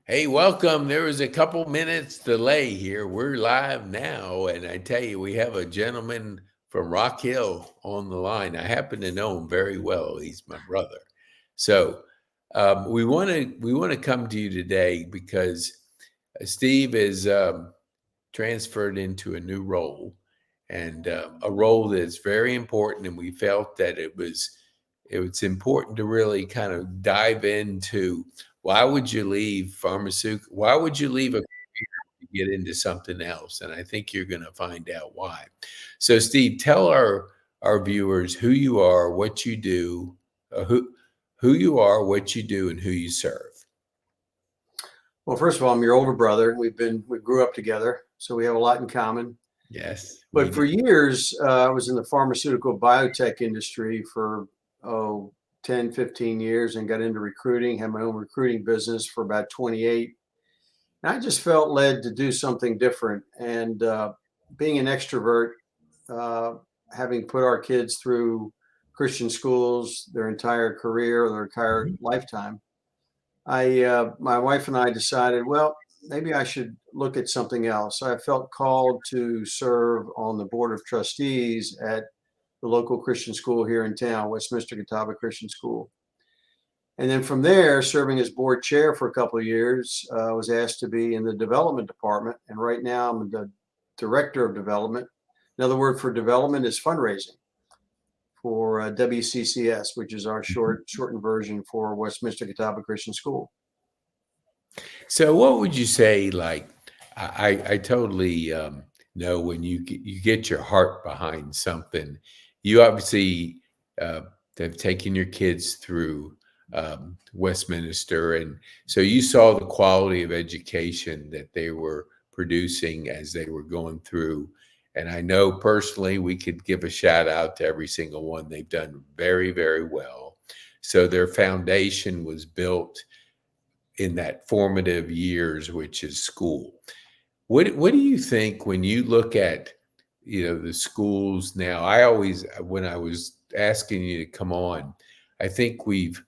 Hey, welcome. There was a couple minutes delay here. We're live now, and I tell you, we have a gentleman from Rock Hill on the line. I happen to know him very well. He's my brother. So we want to come to you today because Steve is transferred into a new role, and a role that's very important. And we felt that it's important to really kind of dive into why would you leave pharmaceutical? Why would you leave a career to get into something else? And I think you're going to find out why. So, Steve, tell our viewers who you are, what you do, who you are, what you do, and who you serve. Well, first of all, I'm your older brother. We grew up together, so we have a lot in common. Yes, we But do. for years, I was in the pharmaceutical biotech industry for, 10, 15 years and got into recruiting, had my own recruiting business for about 28. And I just felt led to do something different. And being an extrovert, uh, having put our kids through Christian schools their entire career, their entire Mhm. lifetime, my wife and I decided, well, maybe I should look at something else. I felt called to serve on the board of trustees at the local Christian school here in town, Westminster Catawba Christian School. And then from there, serving as board chair for a couple of years, I was asked to be in the development department. And right now, I'm the director of development. Another word for development is fundraising for WCCS, which is our shortened version for Westminster Catawba Christian School. So, what would you say? Like, I totally know when you get your heart behind something. You obviously uh, have taken your kids through Westminster, and so you saw the quality of education that they were producing as they were going through. And I know personally, we could give a shout out to every single one. They've done very, very well. So their foundation was built in that formative years, which is school. What do you think when you look at the schools now? I always when I was asking you to come on, I think we've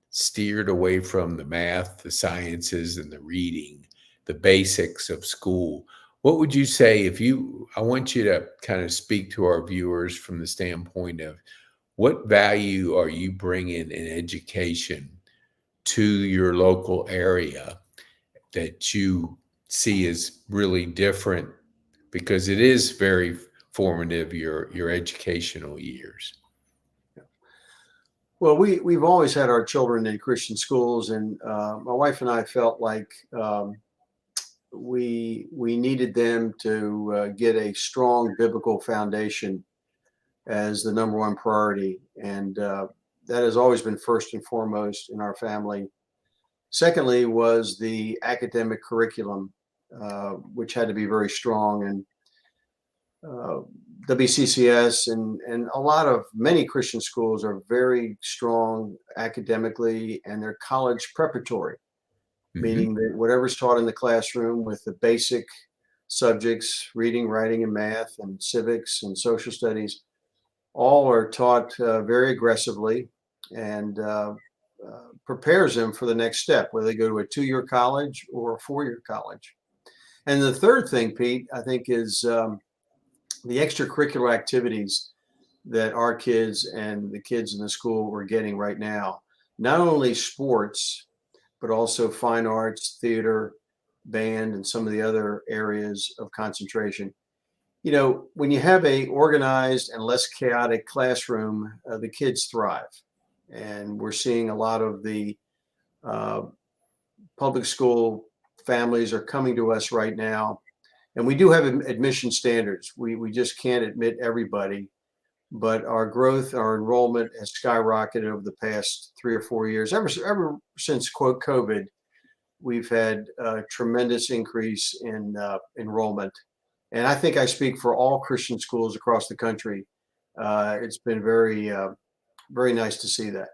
steered away from the math, the sciences, and the reading, the basics of school. What would you say if you? I want you to kind of speak to our viewers from the standpoint of what value are you bringing in education to your local area that you see as really different because it is very formative your educational years. Well, we've always had our children in Christian schools, and my wife and I felt like we needed them to get a strong biblical foundation as the number one priority, and that has always been first and foremost in our family. Secondly, was the academic curriculum, which had to be very strong, and uh, WCCS and a lot of many Christian schools are very strong academically, and they're college preparatory, Hmm. meaning that whatever's taught in the classroom with the basic subjects, reading, writing, and math, and civics and social studies, all are taught very aggressively and prepares them for the next step, whether they go to a 2 year college or a 4 year college. And the third thing, Pete, I think is the extracurricular activities that our kids and the kids in the school are getting right now. Not only sports, but also fine arts, theater, band, and some of the other areas of concentration. You know, when you have a organized and less chaotic classroom, the kids thrive. And we're seeing a lot of the uh, public school families are coming to us right now. And we do have admission standards. We just can't admit everybody, but our growth, our enrollment has skyrocketed over the past 3 or 4 years. Ever since quote COVID, we've had a tremendous increase in enrollment, and I think I speak for all Christian schools across the country. It's been very nice to see that.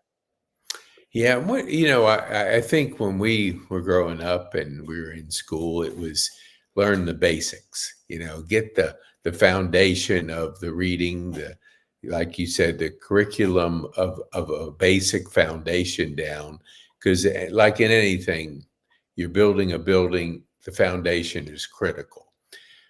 Yeah, what I think when we were growing up and we were in school, it was learn the basics. Get the foundation of the reading, the like you said, the curriculum of a basic foundation down. Because like in anything, you're building a building, the foundation is critical.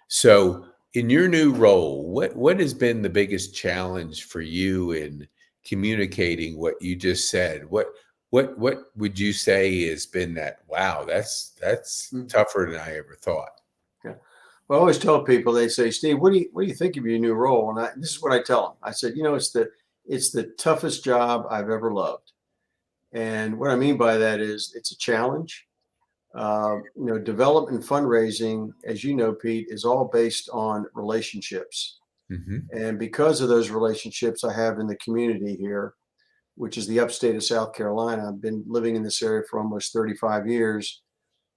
So, in your new role, what has been the biggest challenge for you in communicating what you just said? What would you say has been that? Wow, that's Mm, tougher than I ever thought. yeah. Well, I always tell people, they say, Steve, what do you think of your new role? And this is what I tell them. I said, it's the toughest job I've ever loved. And what I mean by that is it's a challenge. Development fundraising, as you know, Pete, is all based on relationships. Hmm. And because of those relationships I have in the community here, which is the upstate of South Carolina, I've been living in this area for almost 35 years.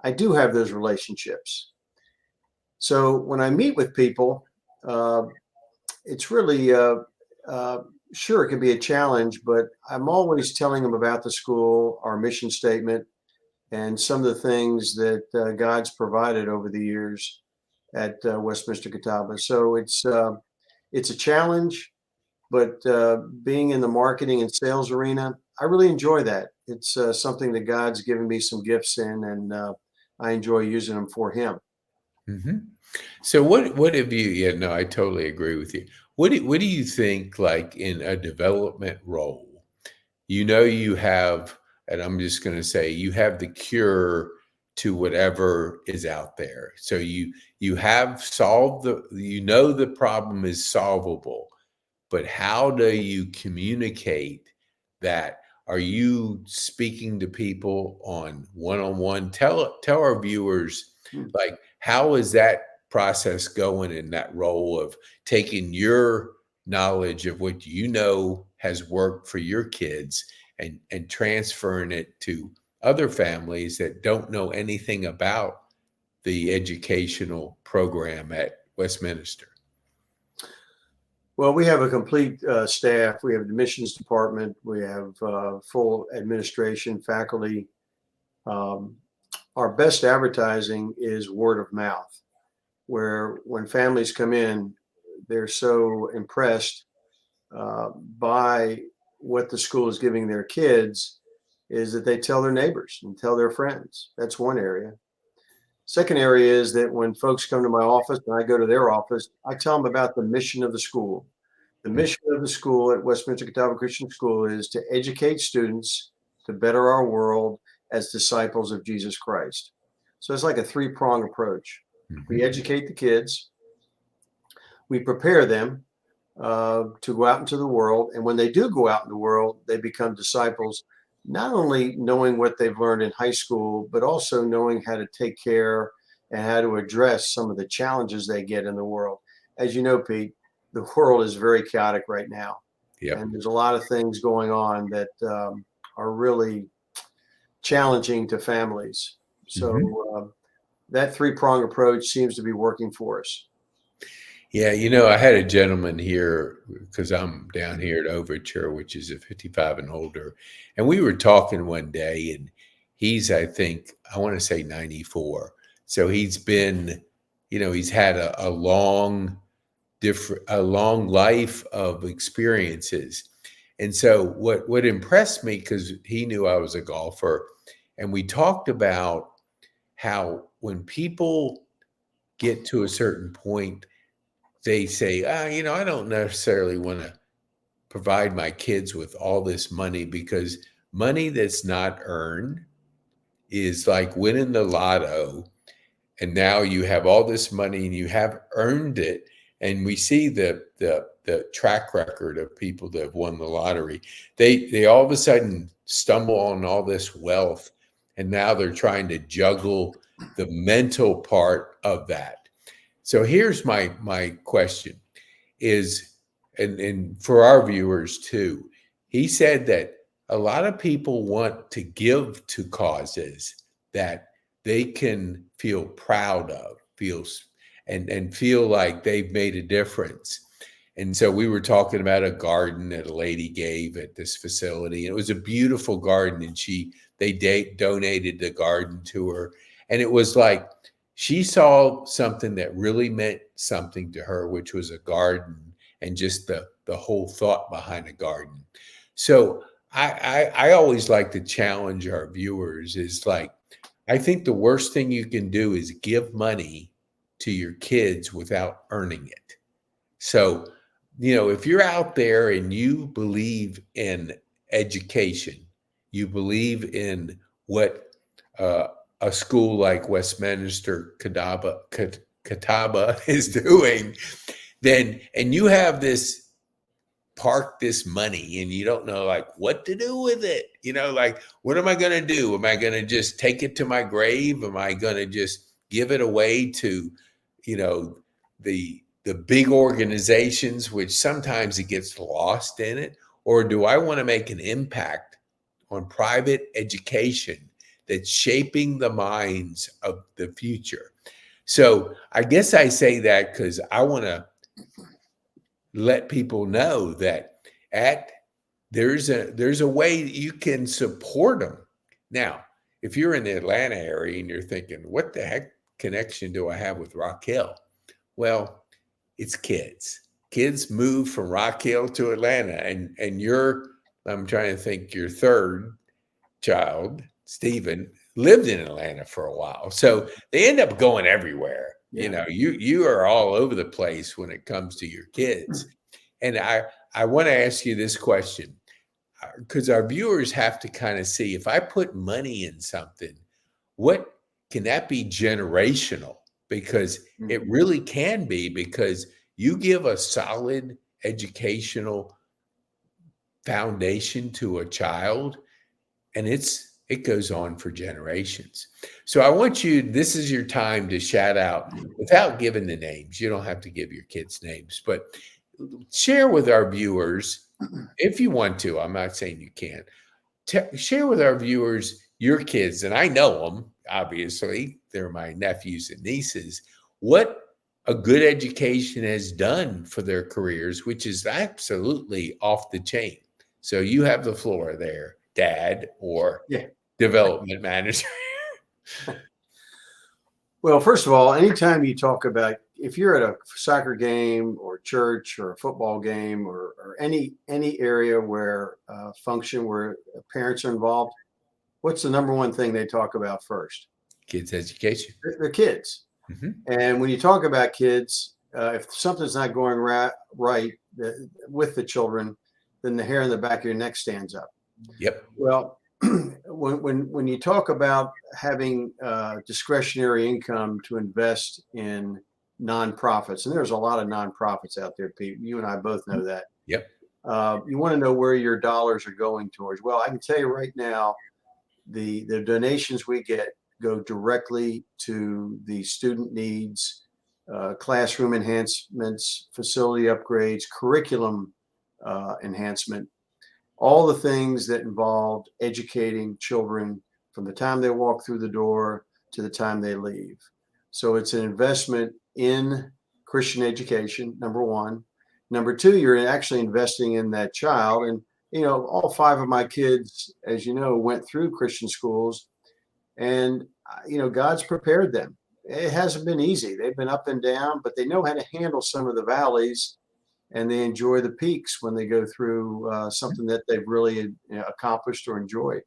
I do have those relationships. So when I meet with people, uh, it's really, uh, sure, it can be a challenge, but I'm always telling them about the school, our mission statement, and some of the things that God's provided over the years at Westminster Catawba. So it's a challenge, but being in the marketing and sales arena, I really enjoy that. It's something that God's given me some gifts in, and I enjoy using them for Him. Hmm. So what have you? Yeah, no, I totally agree with you. What do you think, like in a development role? You have, and I'm just going to say, you have the cure to whatever is out there. So you have solved the problem is solvable, but how do you communicate that? Are you speaking to people on one-on-one? Tell our viewers, Hmm. like, how is that process going in that role of taking your knowledge of what you know has worked for your kids and transferring it to other families that don't know anything about the educational program at Westminster? Well, we have a complete staff. We have the missions department. We have full administration, faculty. Um, our best advertising is word of mouth, where when families come in, they're so impressed by what the school is giving their kids, is that they tell their neighbors and tell their friends. That's one area. Second area is that when folks come to my office and I go to their office, I tell them about the mission of the school. The mission of the school at Westminster Catawba Christian School is to educate students to better our world as disciples of Jesus Christ. So it's like a three-prong approach. We Mhm. educate the kids, we prepare them to go out into the world. And when they do go out in the world, they become disciples, not only knowing what they've learned in high school, but also knowing how to take care and how to address some of the challenges they get in the world. As you know, Pete, the world is very chaotic right now. Yep. And there's a lot of things going on that are really challenging to families. So Mhm. that three-prong approach seems to be working for us. Yeah, I had a gentleman here because I'm down here at Overture, which is a 55 and older, and we were talking one day, and he's, I think, I want to say 94. So he's been, he's had a long life of experiences. And so what impressed me, because he knew I was a golfer, and we talked about how when people get to a certain point, they say, I don't necessarily want to provide my kids with all this money, because money that's not earned is like winning the lotto. And now you have all this money and you have earned it. And we see the track record of people that have won the lottery. They all of a sudden stumble on all this wealth, and now they're trying to juggle the mental part of that. So here's my question is, and for our viewers too, he said that a lot of people want to give to causes that they can feel proud of, and feel like they've made a difference. And so we were talking about a garden that a lady gave at this facility. And it was a beautiful garden, and they donated the garden to her. And it was like she saw something that really meant something to her, which was a garden, and just the whole thought behind a garden. So I always like to challenge our viewers, is like, I think the worst thing you can do is give money to your kids without earning it. So, if you're out there and you believe in education, you believe in what uh, a school like Westminster Catawba is doing, then, and you have this money and you don't know like what to do with it, like what am I going to do? Am I going to just take it to my grave? Am I going to just give it away to you know the big organizations, which sometimes it gets lost in it? Or do I want to make an impact on private education that's shaping the minds of the future? So I guess I say that because I want to let people know that at there's a way that you can support them. Now, if you're in the Atlanta area and you're thinking, what the heck connection do I have with Rock Hill? Well, it's kids. Kids move from Rock Hill to Atlanta, and I'm trying to think, your third child, Stephen, lived in Atlanta for a while. So they end up going everywhere. Yeah. You are all over the place when it comes to your kids. And I want to ask you this question, because our viewers have to kind of see, if I put money in something, what can that be generational? Because it Mhm. really can be, because you give a solid educational foundation to a child, and it goes on for generations. So I want you, this is your time to shout out without giving the names. You don't have to give your kids names, but share with our viewers if you want to. I'm not saying you can't. Share with our viewers your kids, and I know them, obviously. They're my nephews and nieces. What a good education has done for their careers, which is absolutely off the chain. So you have the floor there, Dad or Yeah. development manager. Well, first of all, anytime you talk about, if you're at a soccer game or church or a football game, or any area where function where parents are involved, what's the number one thing they talk about first? Kids education. Their kids. Mhm. And when you talk about kids, if something's not going right with the children, then the hair on the back of your neck stands up. Yep. Well, when you talk about having discretionary income to invest in nonprofits, and there's a lot of nonprofits out there, Pete. You and I both know that. Yep. You want to know where your dollars are going towards. Well, I can tell you right now, the donations we get go directly to the student needs, classroom enhancements, facility upgrades, curriculum enhancement, all the things that involved educating children from the time they walk through the door to the time they leave. So it's an investment in Christian education, number one. Number two, you're actually investing in that child. And, all five of my kids, as you know, went through Christian schools, and, God's prepared them. It hasn't been easy. They've been up and down, but they know how to handle some of the valleys, and they enjoy the peaks when they go through something that they've really accomplished or enjoyed.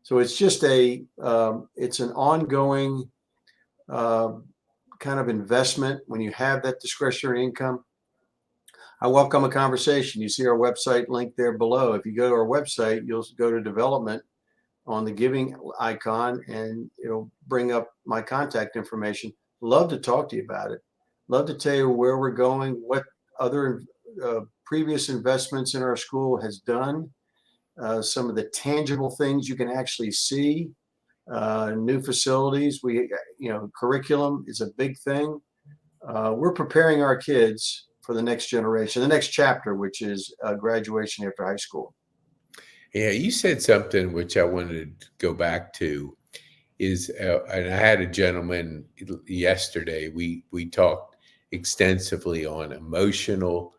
So it's just it's an ongoing uh, kind of investment when you have that discretionary income. I welcome a conversation. You see our website link there below. If you go to our website, you'll go to development on the giving icon, and it'll bring up my contact information. Love to talk to you about it. Love to tell you where we're going, what other previous investments in our school has done, some of the tangible things you can actually see, new facilities. Curriculum is a big thing. We're preparing our kids for the next generation, the next chapter, which is graduation after high school. Yeah, you said something which I wanted to go back to is, and I had a gentleman yesterday. We talked extensively on emotional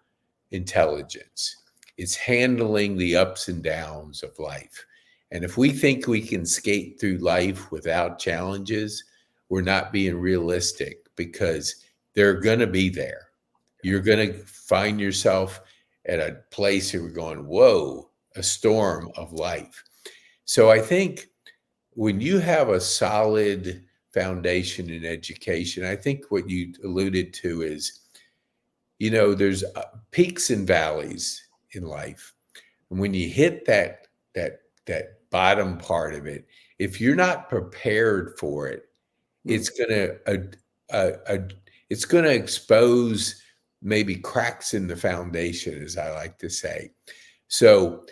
intelligence. It's handling the ups and downs of life. And if we think we can skate through life without challenges, we're not being realistic, because they're going to be there. You're going to find yourself at a place where you're going, whoa, a storm of life. So I think when you have a solid foundation in education, I think what you alluded to is, there's peaks and valleys in life. And when you hit that bottom part of it, if you're not prepared for it, Mm. it's gonna it's gonna expose maybe cracks in the foundation, as I like to say. So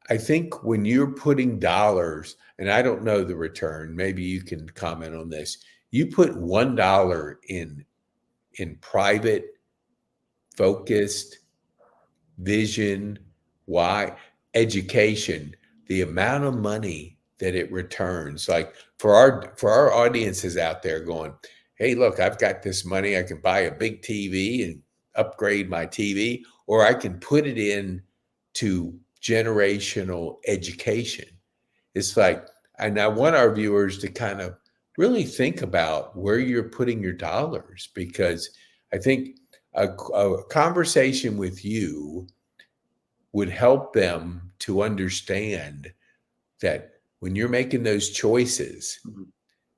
I think when you're putting dollars, and I don't know the return, maybe you can comment on this. You put $1 in private, focused vision, why education, the amount of money that it returns. Like for our audiences out there going, hey, look, I've got this money. I can buy a big TV and upgrade my TV, or I can put it in to generational education. It's like, and I want our viewers to kind of really think about where you're putting your dollars, because I think a conversation with you would help them to understand that when you're making those choices, Mhm.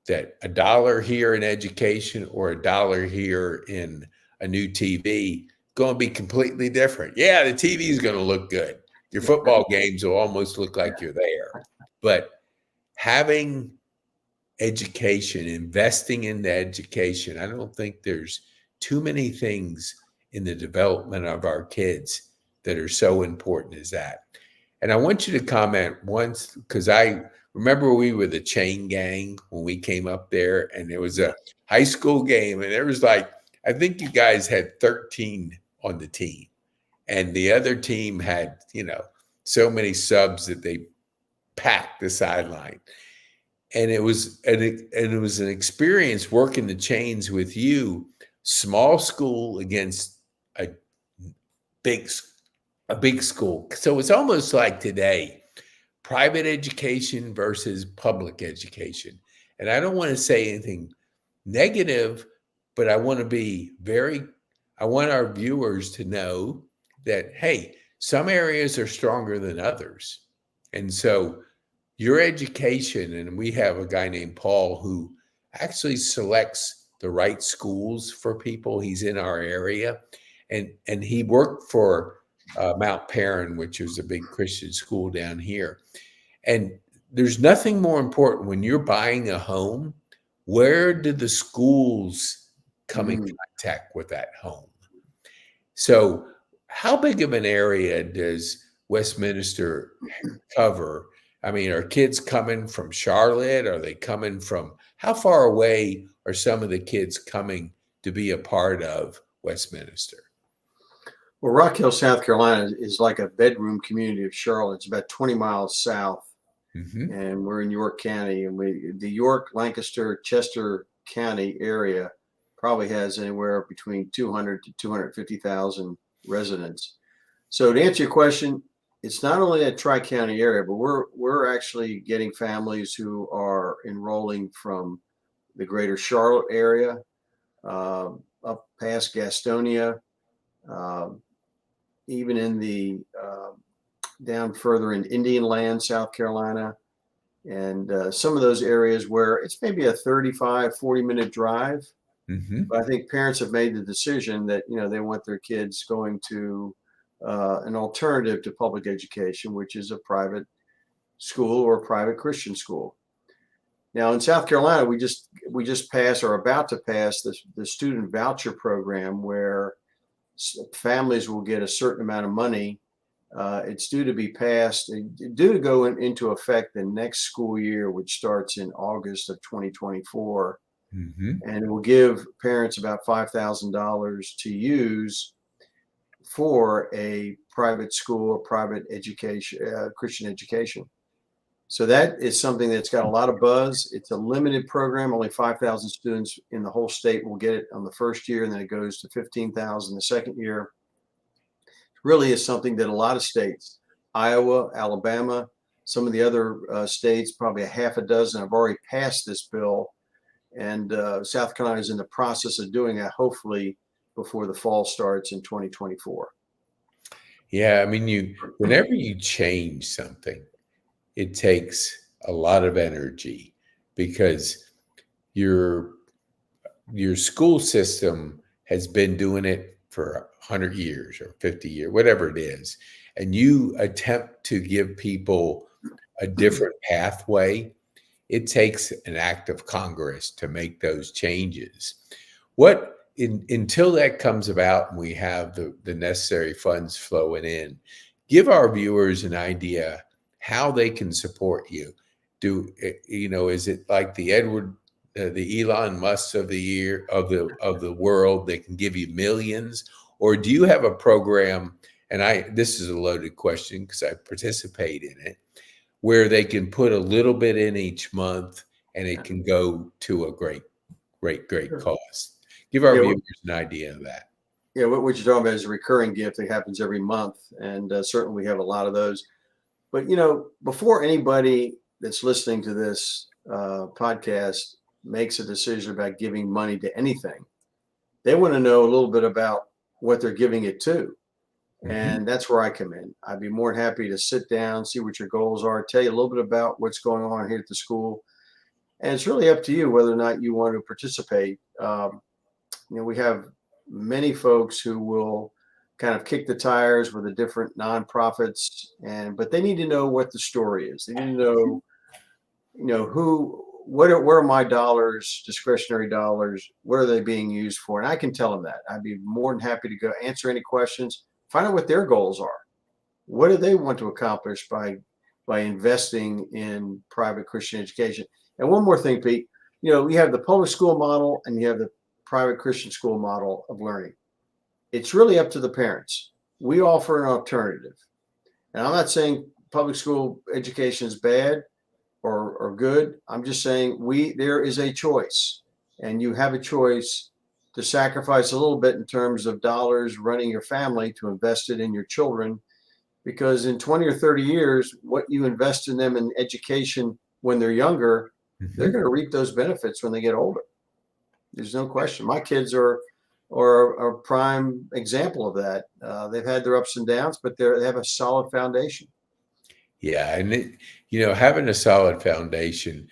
that a dollar here in education or a dollar here in a new TV going to be completely different. Yeah, the TV is going to look good. Your football games will almost look like you're there. But having education, investing in the education, I don't think there's too many things in the development of our kids that are so important as that. And I want you to comment once, because I remember we were the chain gang when we came up there, and it was a high school game, and there was like, I think you guys had 13 on the team, and the other team had, so many subs that they packed the sideline. And it was an experience working the chains with you, small school against a big a big school. So it's almost like today, private education versus public education. And I don't want to say anything negative, but I want our viewers to know that, hey, some areas are stronger than others. And so your education, and we have a guy named Paul who actually selects the right schools for people. He's in our area, and he worked for Mount Perrin, which is a big Christian school down here. And there's nothing more important when you're buying a home. Where do the schools come in Mm. contact with that home? So, how big of an area does Westminster cover? I mean, are kids coming from Charlotte? Are they coming from how far away are some of the kids coming to be a part of Westminster? Well, Rock Hill, South Carolina is like a bedroom community of Charlotte. It's about 20 miles south, Hmm. and we're in York County. And the York, Lancaster, Chester County area probably has anywhere between 200 to 250,000 residents. So to answer your question, it's not only a tri-county area, but we're actually getting families who are enrolling from the greater Charlotte area, up past Gastonia, uh, even in the down further in Indian Land, South Carolina, and some of those areas where it's maybe a 35, 40-minute drive. Hmm. But I think parents have made the decision that they want their kids going to an alternative to public education, which is a private school or a private Christian school. Now in South Carolina, we just passed or about to pass the student voucher program where families will get a certain amount of money. It's due to be passed, due to go into effect the next school year, which starts in August of 2024. Hmm. And it will give parents about $5,000 to use for a private school or private education, Christian education. So that is something that's got a lot of buzz. It's a limited program. Only 5,000 students in the whole state will get it on the first year, and then it goes to 15,000 the second year. Really is something that a lot of states, Iowa, Alabama, some of the other states, probably a half a dozen, have already passed this bill. And South Carolina is in the process of doing that, hopefully before the fall starts in 2024. Yeah, I mean, whenever you change something, it takes a lot of energy because your your school system has been doing it for 100 years or 50 years, whatever it is, and you attempt to give people a different pathway, it takes an act of Congress to make those changes. Until that comes about and we have the necessary funds flowing in, give our viewers an idea how they can support you. Is it like the Elon Musk of the year of the world that can give you millions, or do you have a program? And this is a loaded question because I participate in it, where they can put a little bit in each month and it can go to a great Sure. cause. Give our Yeah, viewers an idea of that. yeah. What you're talking about is a recurring gift that happens every month, and certainly we have a lot of those. But before anybody that's listening to this podcast makes a decision about giving money to anything, they want to know a little bit about what they're giving it to. Mhm. And that's where I come in. I'd be more than happy to sit down, see what your goals are, tell you a little bit about what's going on here at the school. And it's really up to you whether or not you want to participate. We have many folks who will kind of kick the tires with the different nonprofits, but they need to know what the story is. They need to know, where are my dollars, discretionary dollars, what are they being used for? And I can tell them that. I'd be more than happy to go answer any questions, find out what their goals are. What do they want to accomplish by investing in private Christian education? And one more thing, Pete, you have the public school model and you have the private Christian school model of learning. It's really up to the parents. We offer an alternative. And I'm not saying public school education is bad or good. I'm just saying there is a choice, and you have a choice to sacrifice a little bit in terms of dollars running your family to invest it in your children, because in 20 or 30 years, what you invest in them in education when they're younger, they're Mhm. going to reap those benefits when they get older. There's no question. My kids are a prime example of that. They've had their ups and downs, but they have a solid foundation. Yeah, and having a solid foundation,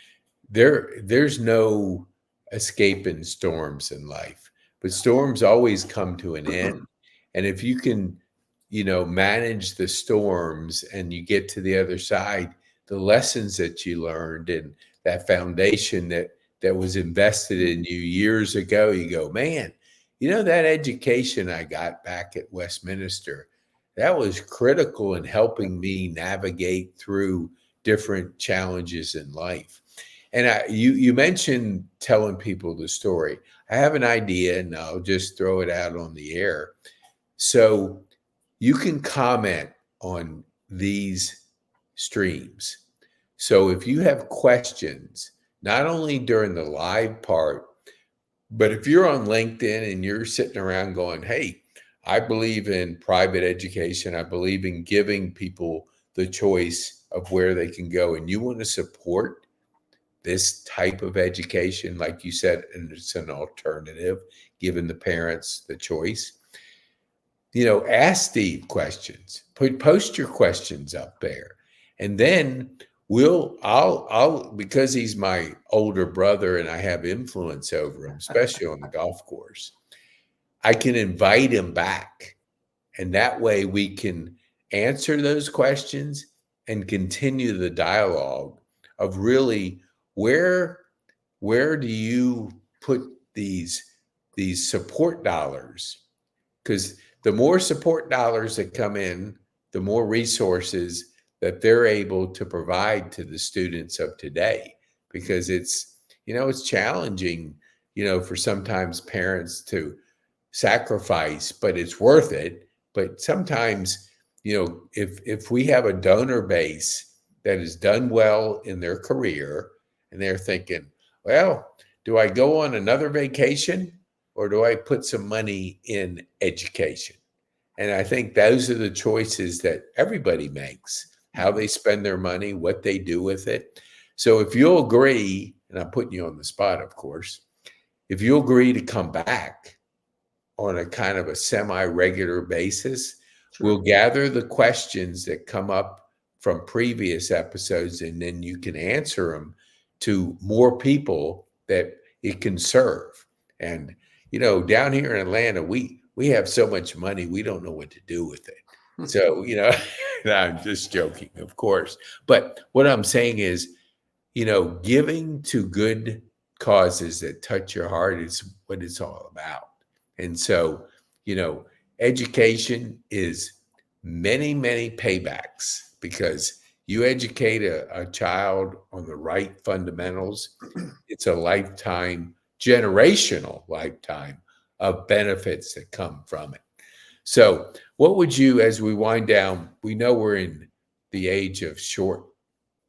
there's no escaping storms in life, but storms always come to an end. And if you can, manage the storms and you get to the other side, the lessons that you learned and that foundation that was invested in you years ago, you go, man, that education I got back at Westminster, that was critical in helping me navigate through different challenges in life. And you mentioned telling people the story. I have an idea, and I'll just throw it out on the air. So you can comment on these streams. So if you have questions, not only during the live part, but if you're on LinkedIn and you're sitting around going, hey, I believe in private education, I believe in giving people the choice of where they can go, and you want to support this type of education, like you said, and it's an alternative, giving the parents the choice. Ask Steve questions. Post your questions up there, and then I'll because he's my older brother and I have influence over him, especially on the golf course. I can invite him back, and that way we can answer those questions and continue the dialogue of really where where do you put these support dollars, because the more support dollars that come in, the more resources that they're able to provide to the students of today. Because it's challenging, for sometimes parents to sacrifice, but it's worth it. But sometimes, if we have a donor base that has done well in their career and they're thinking, well, do I go on another vacation or do I put some money in education? And I think those are the choices that everybody makes, how they spend their money, what they do with it. So if you'll agree, and I'm putting you on the spot, of course, if you'll agree to come back on a kind of a semi-regular basis, we'll Sure. gather the questions that come up from previous episodes, and then you can answer them to more people that it can serve. And down here in Atlanta, we have so much money, we don't know what to do with it. So, no, I'm just joking, of course. But what I'm saying is, giving to good causes that touch your heart is what it's all about. And so, education is many, many paybacks, because you educate a child on the right fundamentals, it's a lifetime, generational lifetime of benefits that come from it. So, what would you, as we wind down, we know we're in the age of short,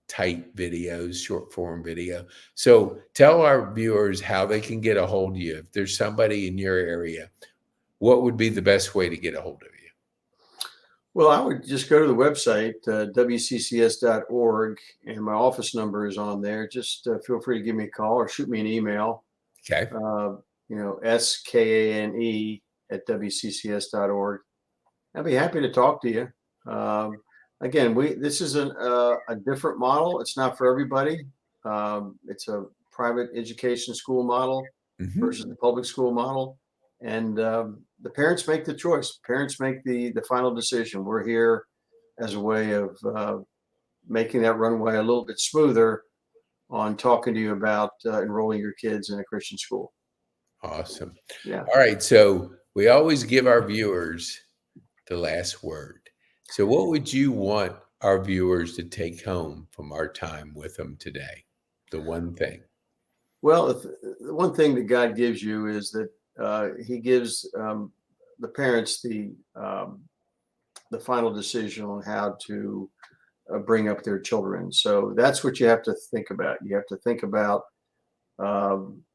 tight videos, short form video. So, tell our viewers how they can get a hold of you. If there's somebody in your area, what would be the best way to get a hold of you? Well, I would just go to the website, wccs.org, and my office number is on there. Just feel free to give me a call or shoot me an email. Okay. skane@wccs.org. I'd be happy to talk to you. Again, this is a different model. It's not for everybody. It's a private education school model versus the public school model. And the parents make the choice. Parents make the final decision. We're here as a way of making that runway a little bit smoother on talking to you about enrolling your kids in a Christian school. Awesome. Yeah. All right. So we always give our viewers the last word. So what would you want our viewers to take home from our time with them today? The one thing. Well, the one thing that God gives you is that He gives the parents the final decision on how to bring up their children. So that's what you have to think about. You have to think about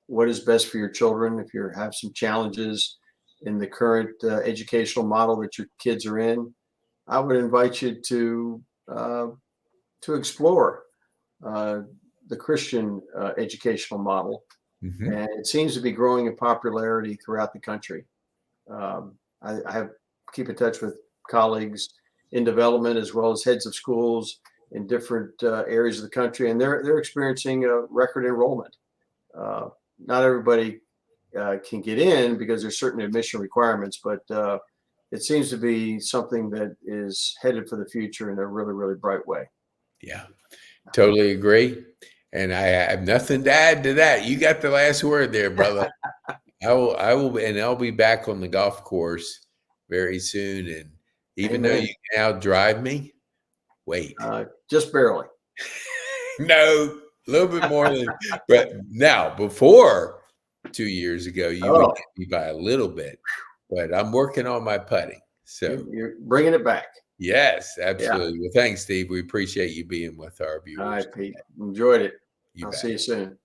what is best for your children. If you have some challenges in the current educational model that your kids are in, I would invite you to explore the Christian educational model. And it seems to be growing in popularity throughout the country. I keep in touch with colleagues in development as well as heads of schools in different areas of the country, and they're experiencing a record enrollment. Not everybody can get in because there's certain admission requirements, but it seems to be something that is headed for the future in a really, really bright way. Yeah, totally agree. And I have nothing to add to that. You got the last word there, brother. And I'll be back on the golf course very soon. And even though you can outdrive me, wait. Just barely. No, a little bit more than, but now, before 2 years ago, you would get me by a little bit, but I'm working on my putting. So you're bringing it back. Yes, absolutely. Yeah. Well, thanks, Steve. We appreciate you being with our viewers. All right, Pete. Enjoyed it. I'll see you soon.